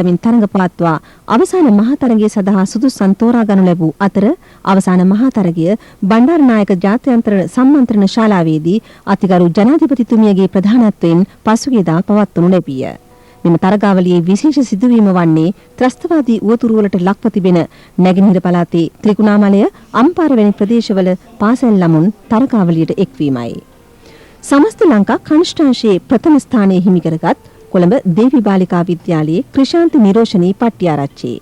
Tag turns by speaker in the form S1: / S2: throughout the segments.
S1: පවත්වමින් තරඟ පවත්වා අවසාන මහා තරඟය සඳහා සුදුසුන් තෝරා ගනු ලැබූ අතර අවසාන මහා තරඟය බණ්ඩාරනායක ජාත්‍යන්තර සම්මන්ත්‍රණ ශාලාවේදී අතිගරු ජනාධිපතිතුමියගේ ප්‍රධානත්වයෙන් පසුගියදා පවත්වනු ලැබිය. මෙම තරගාවලියේ විශේෂ සිදුවීම වන්නේ ත්‍රස්තවාදී උවතුරු වලට ලක්ව තිබෙන නැගෙනහිර පළාතේ ත්‍රිකුණාමලය අම්පාර වැනි ප්‍රදේශවල පාසල් ළමුන් තරගාවලියට එක්වීමයි. සමස්ත ලංකා කනිෂ්ඨාංශයේ ප්‍රථම ස්ථානය හිමි කරගත් කොළඹ දේවි බාලිකා විද්‍යාලයේ ක්‍රිෂාන්ති නිරෝෂණී පට්ටිආරච්චි.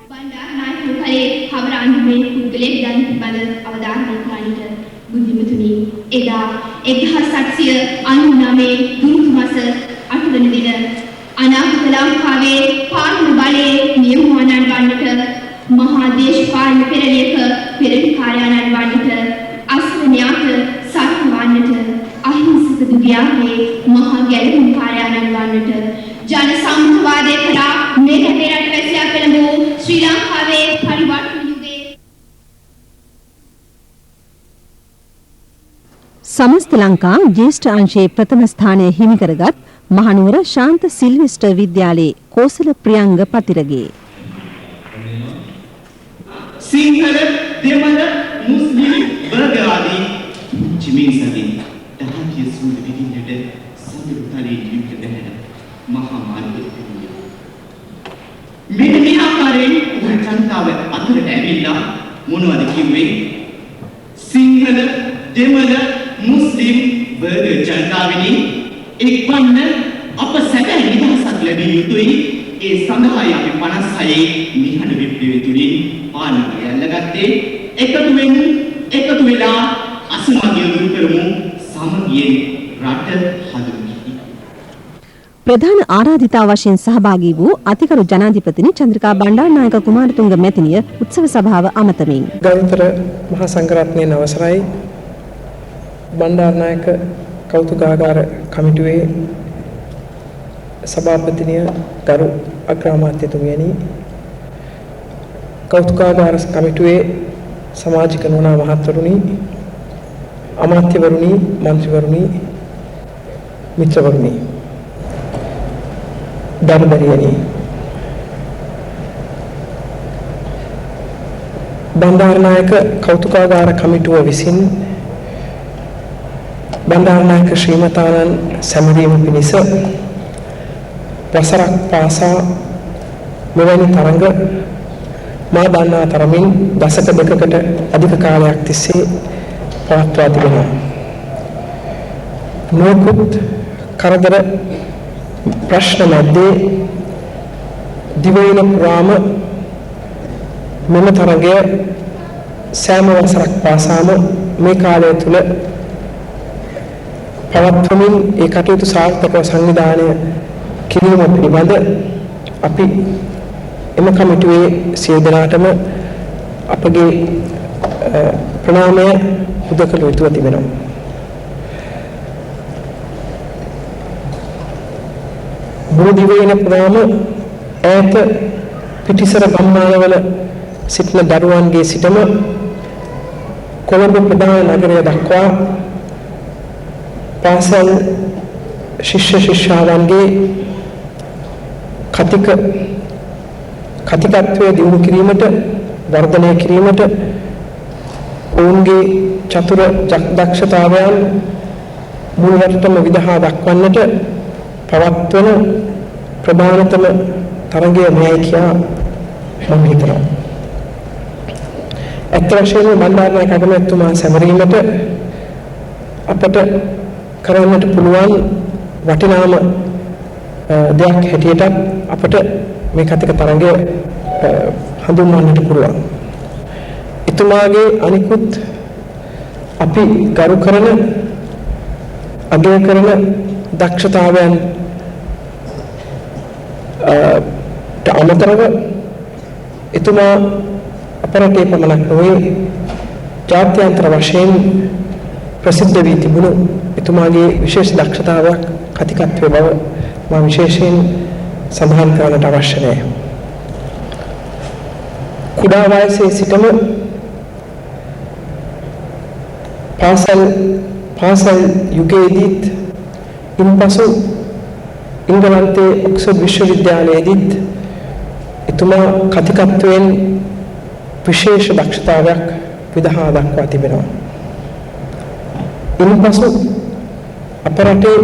S2: බණ්ඩාරනායක කලේ හවර අන්තිමේ පුද්ගලයෙක් දැන් බල අවධානය කරන්නට බුද්ධිමතුනි එදා 1899 දුරුතු මාස 8 වෙනි දින අනාගත ලංකාවේ පාලන බලයේ නියමුවනන් වන්නට මහා දේශපාලන පෙරළියක පෙරළිකාරයන්න් වන්නට අස්වැනියාට සත්වන්නට අහිංසක දුගියාගේ මහා ගැලවුම් කාර්යයන්න් වන්නට ජන සම්මතවාදයේ කලා මේ රටේ රටවැසියා පෙළඹූ ශ්‍රී ලංකාවේ පරිවර්තන යුගයේ
S1: සමස්ත ලංකා ජ්‍යෙෂ්ඨ අංශයේ ප්‍රථම ස්ථානය හිමි කරගත් මහනුවර ශාන්ත සිල්වෙස්ටර් විද්‍යාලයේ කෝසල ප්‍රියංග පතිරගේ
S3: සිංහල දෙමළ මුස්ලිම් වර්ග ආදී ජිමින්සදී දහතිය සූද විදිහට සඳරුතරේ යුක්ත දැනෙන මහා මාර්ගය පිළිගන්න. මෙන්න මේ ආකාරයෙන් ජනතාව අතරට ඇවිල්ලා මොනවද කිව්වේ? සිංහල දෙමළ මුස්ලිම් වර්ග ජනතාවනි එක්වන්න අප සැබෑ නිදහසක් ලැබිය යුතුයි. ඒ සඳහායි අපි 56 නිහඬ විප්ලවය තුළින් පාලනය ඇල්ලගත්තේ. එකතු වෙලා අසමගිය දුරු කරමු, සමගියෙන් රට හදමු.
S1: ප්‍රධාන ආරාධිතා වශයෙන් සහභාගී වූ අතිගරු ජනාධිපතිනි චන්ද්‍රිකා බණ්ඩාරනායක කුමාරතුංග මැතිණිය උත්සව සභාව අමතමින්
S4: ගරුතර මහා සංඝරත්නයේ අවසරයි බණ්ඩාරනායක කෞතුකාගාර කමිටුවේ සභාපතිනිය ගරු අග්‍රාමාත්‍යතුමියනි, කෞතුකාගාර කමිටුවේ සමාජික නොවන මහත්වරුනි, අමාත්‍යවරුනි, මන්ත්‍රීවරුනි, මිත්‍රවරුනි, දරුදරියනි, බණ්ඩාරනායක කෞතුකාගාර කමිටුව විසින් බණ්ඩාරනායක ශ්‍රීමතාණන් සැමරීම පිණිස වසරක් පාසා මෙවැනි තරඟ මා දන්නා තරමින් දශක දෙකකට අධික කාලයක් තිස්සේ පවත්වා තිබෙනවා. නොයෙකුත් කරදර ප්‍රශ්න මැද්දේ දිවයින පුරාම මෙම තරඟය සෑම වසරක් පාසාම මේ කාලය තුළ පවත්වමින් ඒ කටයුතු සාර්ථකව සංවිධානය කිරීම පිළිබඳ අපි එම කමිටුවේ සියලු දෙනාටම අපගේ ප්‍රණාමය පුද කළ යුතුව තිබෙනවා. බෝධිවේන පුරාම ඈත පිටිසර ගම්මානවල සිටින දරුවන්ගේ සිටම කොළඹ ප්‍රධාන නගරය දක්වා පාසල් ශිෂ්‍ය ශිෂ්‍යාවන්ගේ කතිකත්වය දියුණු කිරීමට, වර්ධනය කිරීමට, ඔවුන්ගේ චතුර දක්ෂතාවයන් මුළු රටටම විදහා දක්වන්නට පවත්වන ප්‍රධානතම තරගය මෙයයි කියා මම හිතනවා. ඇත්ත වශයෙන්ම බණ්ඩාරනායක අගමැතිතුමා සැමරීමට අපට කරන්නට පුළුවන් වටිනාම දෙයක් හැටියට අපට මේ කතික තරඟය හඳුන්වන්නට පුළුවන්. එතුමාගේ අනිකුත් අපි ගරු කරන, අගය කරන දක්ෂතාවයන් අමතරව එතුමා අපරටේ පමණක් නොවේ ජාත්‍යන්තර වශයෙන් ප්‍රසිද්ධ වී තිබුණු එතුමාගේ විශේෂ දක්ෂතාවයක් කතිකත්වයේ බව මම විශේෂයෙන් සඳහන් කරන්නට අවශ්‍ය නැහැ. කුඩා වයසේ සිටම පාසල් යුගයේදීත් ඉන්පසු ඉංගලන්තයේ ඔක්ස්ෆර්ඩ් විශ්වවිද්‍යාලයේදීත් එතුමා කතිකත්වයෙන් විශේෂ දක්ෂතාවයක් විදහා දක්වා තිබෙනවා. ඉන්පසු අප රටේ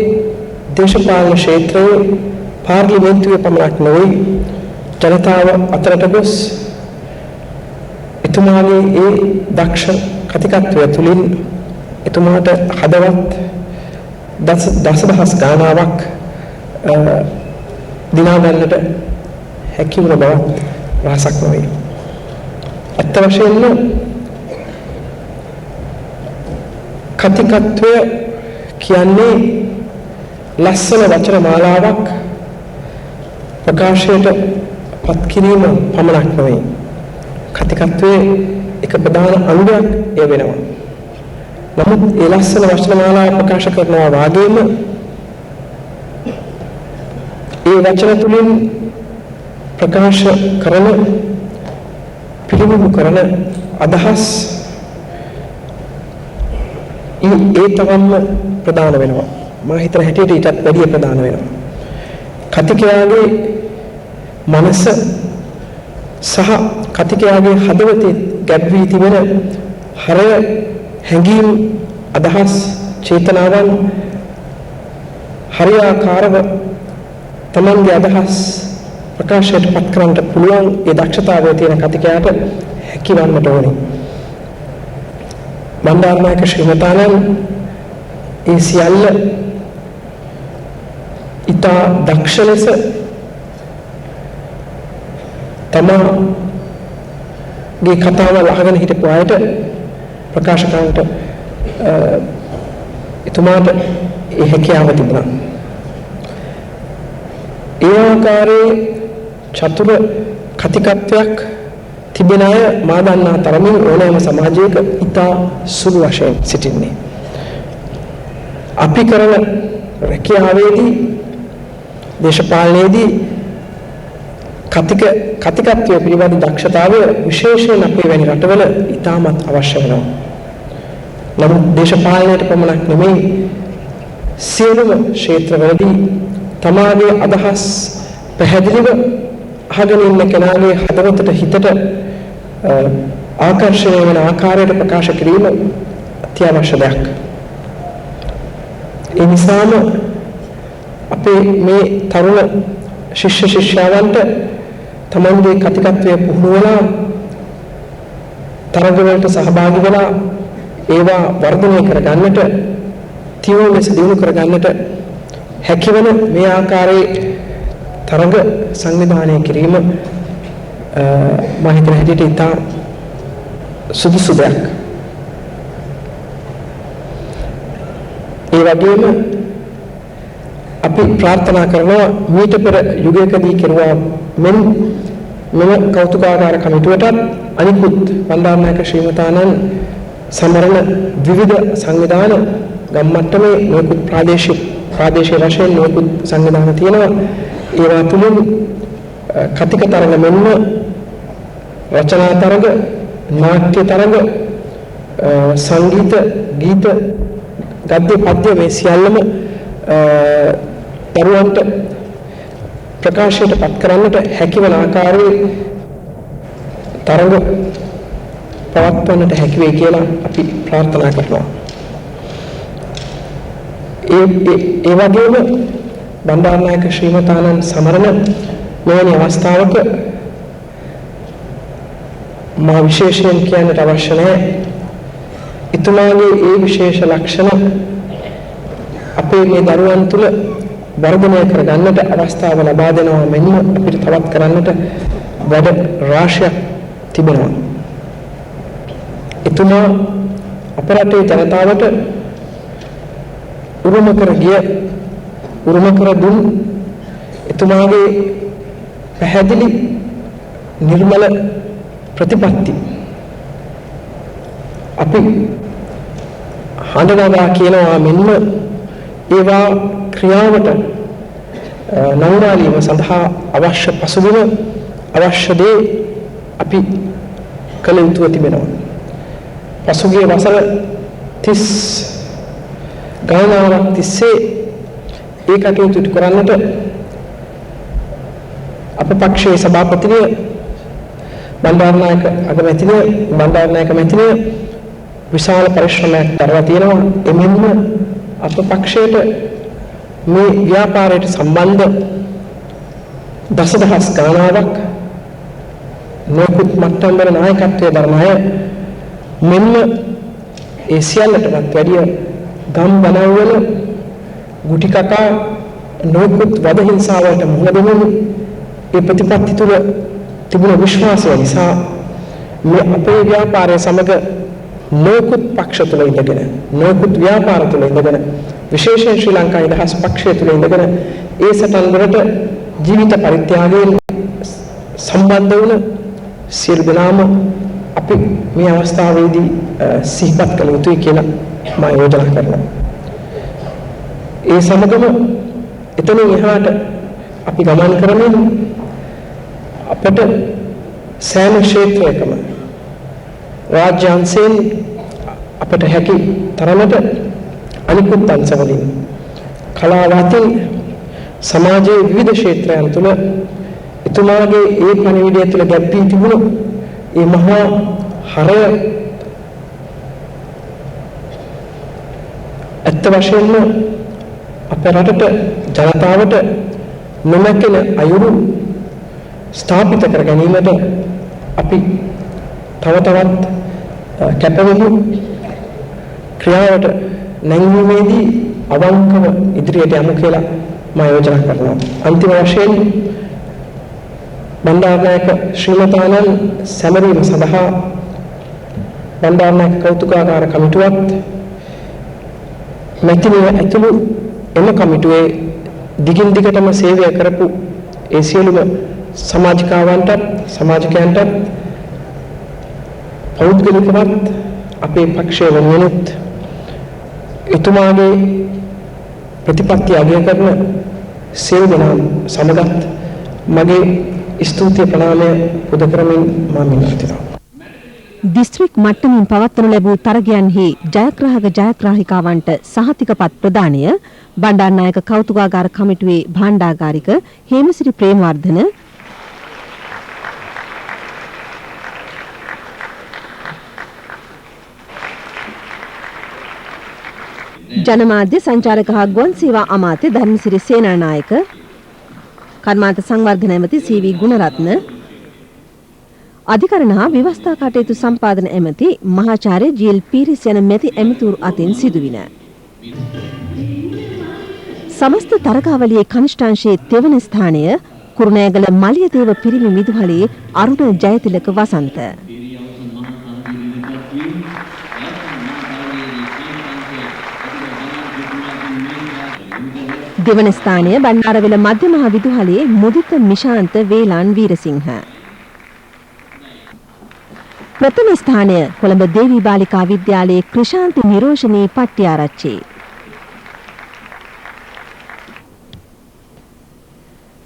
S4: දේශපාලන ක්ෂේත්‍රයේ පාර්ලිමේන්තුවේ පමණක් නොවේ ජනතාව අතරට ගොස් එතුමාගේ ඒ දක්ෂ කතිකත්වය තුළින් එතුමාට හදවත් දසදහස් ගානාවක් දිනා ගන්නට හැකි වුණ බවත් රහසක් නොවේ. අත්ත වශයෙන්ම කතිකත්වය කියන්නේ ලස්සන වචන මාලාවක් ප්‍රකාශයට පත් කිරීම පමණක් නොවේ. කතිකත්වයේ එක ප්‍රධාන අංගයක් එය වෙනවා. නමුත් ඒ ලස්සන වචන මාලාව ප්‍රකාශ කරනවා වාගේම ඒ වචන තුලින් ප්‍රකාශ කරන පිළිබිඹු කරන අදහස් ඒ තරම්ම ප්‍රධාන වෙනවා. මම හිතන හැටියට ඊටත් වැඩිය ප්‍රධාන වෙනවා. කතිකයාගේ මනස සහ කතිකයාගේ හදවතේ ගැබ් වී තිබෙන හරය හැඟීම් අදහස් චේතනාවන් හරියාකාරව තමන්ගේ අදහස් ප්‍රකාශයට පත් කරන්නට පුළුවන් ඒ දක්ෂතාවය තියෙන කතිකයාට හැකිවන්නට ඕනේ. බණ්ඩාරනායක ශ්‍රීමතාණන් ඒ සියල්ල ඉතා දක්ෂ ලෙස තමාගේ කතාවල් අහගෙන හිටපු අයට ප්‍රකාශ කරන්නට එතුමාට ඒ හැකියාව තිබුණා. ඒ ආකාරයේ චතුර කතිකත්වයක් තිබෙන අය මා දන්නා තරමින් ඕනෑම සමාජයක ඉතා සුළු වශයෙන් සිටින්නේ. අපි කරන රැකියාවේදී දේශපාලනයේදී කතිකත්වය පිළිබඳ දක්ෂතාවය විශේෂයෙන් අපේ වැනි රටවල ඉතාමත් අවශ්‍ය වෙනවා. නමුත් දේශපාලනයට පමණක් නෙමෙයි සියලුම ක්ෂේත්‍රවලදී තමාගේ අදහස් පැහැදිලිව අහගෙන ඉන්න කෙනාගේ හදවතට හිතට ආකර්ෂණය වෙන ආකාරයට ප්‍රකාශ කිරීම අත්‍යවශ්‍ය දෙයක්. ඒ නිසාම අපේ මේ තරුණ ශිෂ්‍ය ශිෂ්‍යාවන්ට තමන්ගේ කතිකත්වය පුහුණු වෙලා තරඟ වලට සහභාගී වෙලා ඒවා වර්ධනය කරගන්නට තියුණු ලෙස දියුණු කරගන්නට හැකිවන මේ ආකාරයේ තරඟ සංවිධානය කිරීම මම හිතන හැටියට ඉතා සුදුසු දෙයක්. ඒ වගේම අපි ප්‍රාර්ථනා කරනවා මීට පෙර යුගයකදී කෙරුවා මෙන් මෙම කෞතුකාගාර කමිටුවටත් අනිකුත් බණ්ඩාරනායක ශ්‍රීමතාණන් සමරන විවිධ සංවිධාන ගම්මට්ටමේ නොයෙකුත් ප්‍රාදේශීය වශයෙන් නොයෙකුත් සංවිධාන තියෙනවා. ඒවා තුලින් කතික තරඟ මෙන්ම රචනා තරඟ, නාට්‍ය තරඟ, සංගීත, ගීත, ගද්‍ය, පද්‍ය මේ සියල්ලම දරුවන්ට ප්‍රකාශයට පත් කරන්නට හැකිවන ආකාරයේ තරඟ පවත්වන්නට හැකි වේ කියලා අපි ප්‍රාර්ථනා කරනවා. ඒ වගේම බණ්ඩාරනායක ශ්‍රීමතාණන් සමරන මෙවැනි අවස්ථාවක මා විශේෂයෙන් කියන්නට අවශ්‍ය නැහැ. එතුමාගේ ඒ විශේෂ ලක්ෂණ අපේ මේ දරුවන් තුළ වර්ධනය කරගන්නට අවස්ථාව ලබා දෙනවා මෙන්ම අපිට තවත් කරන්නට වැඩ රාශියක් තිබෙනවා. එතුමා අප රටේ ජනතාවට උරුම කර දුන් එතුමාගේ පැහැදිලි නිර්මල ප්‍රතිපත්ති අපි හඳුනාගා කියනවා මෙන්න ඒවා ක්‍රියාවට නංවාලීම සඳහා අවශ්‍ය පසුබිම අවශ්‍ය දේ අපි කළ යුතුව තිබෙනවා. පසුගිය වසර 30 ගණනාවක් තිස්සේ ඒ කටයුතු කරන්නට අප පක්ෂයේ සභාපතිනිය බණ්ඩාරනායක අගමැතිනිය බණ්ඩාරනායක මැතිනිය විශාල පරිශ්‍රමයක් දරලා තියෙනවා. එමෙන්ම අප පක්ෂයට මේ ව්‍යාපාරයට සම්බන්ධ දසදහස් ගණනාවක් නොයෙකුත් මට්ටම් වල නායකත්වයේ දරන අය මෙන්න ඒ සියල්ලටවත් වැඩිය ගම් බනවල ගුටි කකා නොයෙකුත් වද හිංසාවලට මුහුණ දෙමින් ඒ ප්‍රතිපත්ති තුළ තිබුණ විශ්වාසය නිසා මේ අපේ ව්‍යාපාරය සමග නොයෙකුත් පක්ෂ තුළ ඉඳගෙන නොයෙකුත් ව්‍යාපාර තුළ ඉඳගෙන විශේෂයෙන් ශ්‍රී ලංකා නිදහස් පක්ෂය තුළ ඉඳගෙන ඒ සටන් වලට ජීවිත පරිත්‍යාගයෙන් සම්බන්ධ වුණ සියලු දෙනාම අපි මේ අවස්ථාවේදී සිහිපත් කළ යුතුයි කියලා මම යෝජනා කරනවා. ඒ සමගම එතනින් එහාට අපි ගමන් කරමින් අපට සෑම ක්ෂේත්‍රයකම රාජ්‍ය අංශයෙන් අපට හැකි තරමට අනිකුත් අංශවලින් කලාවතින් සමාජයේ විවිධ ක්ෂේත්‍රයන් තුළ එතුමාගේ ඒ පණිවිඩය තුළ ගැබ්වී තිබුණු ඒ මහා හරය ඇත්ත වශයෙන්ම අපේ රටට ජනතාවට නොමැකෙන අයුරු ස්ථාපිත කර ගැනීමට අපි තව තවත් කැපවෙමු. ක්‍රියාවට නැංවීමේදී අවංකව ඉදිරියට යමු කියලා මම යෝජනා කරනවා. අන්තිම වශයෙන් බණ්ඩාරනායක ශ්‍රීමතානන් සැමරීම සඳහා බණ්ඩාරනායක කෞතුකාගාර කමිටුවත් මැතිනිය ඇතුළු එම කමිටුවේ දිගින් දිගටම සේවය කරපු ඒ සියලුම සමාජිකාවන්ට සමාජිකයන්ට පෞද්ගලිකවත් අපේ පක්ෂයේ වෙනුවෙනුත් එතුමාගේ ප්‍රතිපත්ති අගය කරන සියලු දෙනා සමගත් මගේ ස්තුතිය ප්‍රණාමය පුද කරමින් මම ඉල්ලනවා.
S1: දිස්ත්‍රික් මට්ටමින් පවත්වනු ලැබූ තරගයන්හි ජයග්‍රාහක ජයග්‍රාහිකාවන්ට සහතිකපත් ප්‍රදානය බණ්ඩාරනායක කෞතුකාගාර කමිටුවේ භාණ්ඩාගාරික හේමසිරි ප්‍රේමවර්ධන ජනමාධ්‍ය සංචාරක හා ගුවන් සේවා අමාත්‍ය ධර්මසිරි සේනානායක කර්මාන්ත සංවර්ධන ඇමති සී.වී. ගුණරත්න අධිකරණ හා ව්‍යවස්ථා කටයුතු සම්පාදන ඇමති මහාචාර්ය ජී.එල්. පීරිස් යන මැති ඇමතිවරු අතින් සිදුවින සමස්ත තරගාවලියේ කනිෂ්ඨාංශයේ තෙවන ස්ථානය කුරුණෑගල මලියදේව පිරිමි මිදුහලේ අරුණ ජයතිලක වසන්ත දෙවන ස්ථානය බණ්ඩාරවෙල මධ්‍ය මහ විදුහලේ මුදිත මිශාන්ත වේලාන් වීරසිංහ. ප්‍රථම ස්ථානය කොළඹ දේවී බාලිකා විද්‍යාලයේ ක්‍රිෂාන්ති නිරෝෂණී පට්ටිආරච්චි.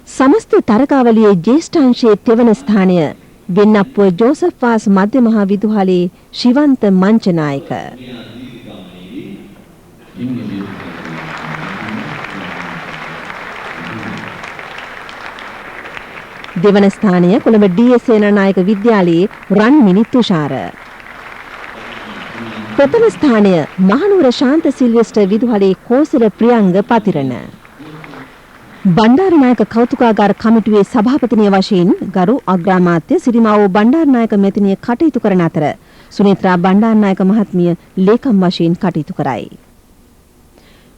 S1: සමස්ත තරගාවලියේ ජ්‍යෙෂ්ඨාංශයේ තෙවන ස්ථානය වෙන්නප්පුව ජෝසප් වාස් මධ්‍ය මහ විදුහලේ ශිවන්ත මංචනායක. දෙවන ස්ථානය කොළඹ ඩී.එස්. සේනානායක විද්‍යාලයේ රන්මිනි තුෂාර. ප්‍රථම ස්ථානය මහනුවර ශාන්ත සිල්වෙස්ටර් විදුහලේ කෝසල ප්‍රියංග පතිරණ. බණ්ඩාරනායක කෞතුකාගාර කමිටුවේ සභාපතිනිය වශයෙන් ගරු අග්‍රාමාත්‍ය සිරිමාවෝ බණ්ඩාරනායක මෙතනිය කටයුතු කරන අතර සුනේත්‍රා බණ්ඩාරනායක මහත්මිය ලේකම් වශයෙන් කටයුතු කරයි.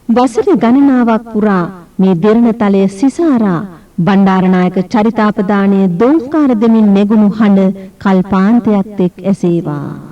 S1: වසර ගණනාවක් පුරා මේ දෙරණතලය සිසාරා බණ්ඩාරනායක චරිතාපදානයේ දෝංකාර දෙමින් නැගුණු හඬ කල්පාන්තයක් තෙක් ඇසේවා.